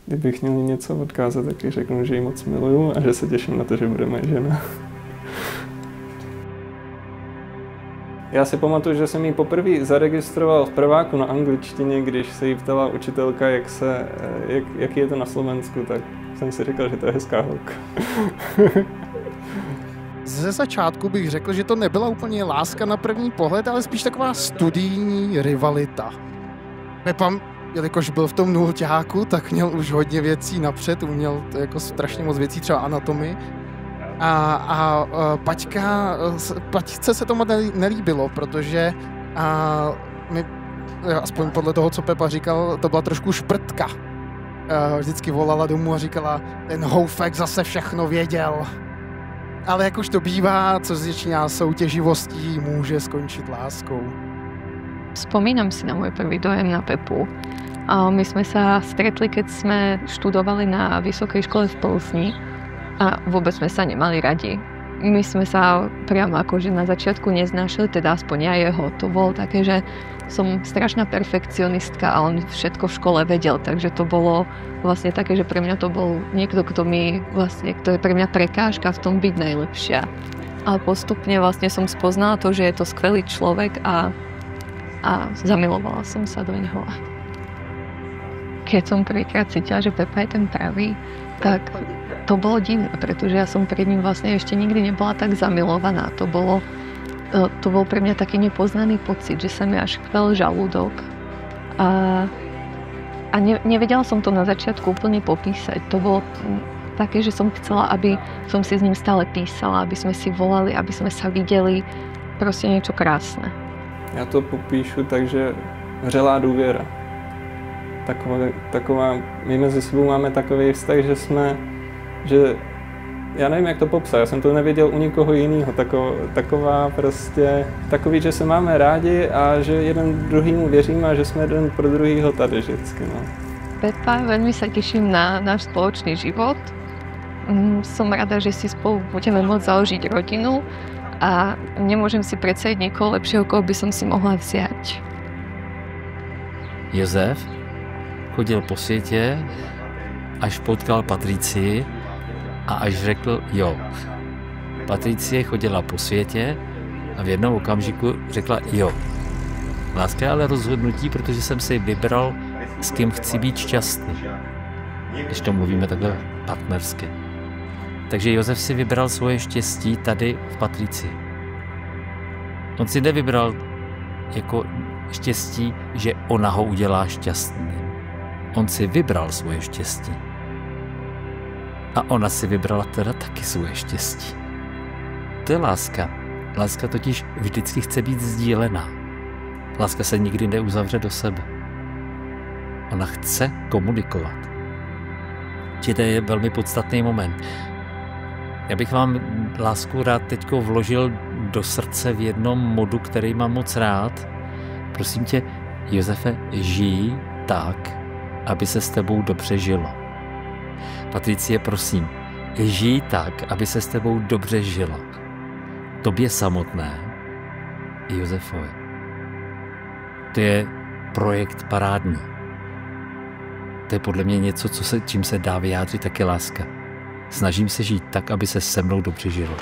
kdybych měl jí něco odkázat, tak jí řeknu, že ji moc miluju a že se těším na to, že bude moje žena. Já si pamatuju, že jsem ji poprvé zaregistroval v prváku na angličtině, když se jí ptala učitelka, jaký je to na Slovensku, tak jsem si říkal, že to je hezká holka. Ze začátku bych řekl, že to nebyla úplně láska na první pohled, ale spíš taková studijní rivalita. Pepa, jelikož byl v tom nulťáku, tak měl už hodně věcí napřed, uměl jako strašně moc věcí, třeba anatomii. A Paťce se tomu nelíbilo, protože aspoň podle toho, co Pepa říkal, to byla trošku šprtka. Vždycky volala domů a říkala, ten houfek zase všechno věděl. Ale jak už to bývá, co začíná soutěživostí, může skončit láskou. Spomínam si na môj prvý dojem na Pepu. My sme sa stretli, keď sme študovali na vysokej škole v Plzni a vôbec sme sa nemali radi. My sme sa priamo akože na začiatku neznášali, teda aspoň ja jeho. To bolo také, že som strašná perfekcionistka a on všetko v škole vedel, takže to bolo vlastne také, že pre mňa to bol niekto, kto je pre mňa prekážka v tom byť najlepšia. Ale postupne vlastne som spoznala to, že je to skvelý človek a zamilovala som sa do neho. Keď som prvýkrát cítila, že Pepa je ten pravý, tak to bolo divné, pretože ja som pred ním vlastne ešte nikdy nebola tak zamilovaná. To bol pre mňa taký nepoznaný pocit, že sa mi až chvel žalúdok. A nevedela som to na začiatku úplne popísať. To bolo také, že som chcela, aby som si s ním stále písala, aby sme si volali, aby sme sa videli. Proste niečo krásne. Já to popíšu tak, že vřelá důvěra. Taková, my mezi sebou máme takový vztah, že já nevím, jak to popsat, já jsem to nevěděl u nikoho jiného, takový, že se máme rádi a že jeden druhýmu věříme a že jsme jeden pro druhýho tady vždycky. No. Pepa, veľmi sa teším na náš spoločný život. Som rada, že si spolu budeme môcť založiť rodinu a nemôžem si predstaviť nikoho lepšieho, koho by som si mohla vziať. Josef chodil po světě, až potkal Patricii a až řekl jo. Patricie chodila po světě a v jednom okamžiku řekla jo. Láska je ale rozhodnutí, protože jsem si vybral, s kým chci být šťastný. Když to mluvíme takhle partnersky. Takže Josef si vybral svoje štěstí tady v Patricii. On si nevybral jako štěstí, že ona ho udělá šťastným. On si vybral svoje štěstí. A ona si vybrala teda taky svoje štěstí. To je láska. Láska totiž vždycky chce být sdílená. Láska se nikdy neuzavře do sebe. Ona chce komunikovat. Či to je velmi podstatný moment. Já bych vám lásku rád teďko vložil do srdce v jednom modu, který mám moc rád. Prosím tě, Josefe, žij tak, aby se s tebou dobře žilo. Patricie, prosím, žij tak, aby se s tebou dobře žilo. Tobě samotné i Josefovi. To je projekt parádní. To je podle mě něco, čím se dá vyjádřit taky láska. Snažím se žít tak, aby se se mnou dobře žilo.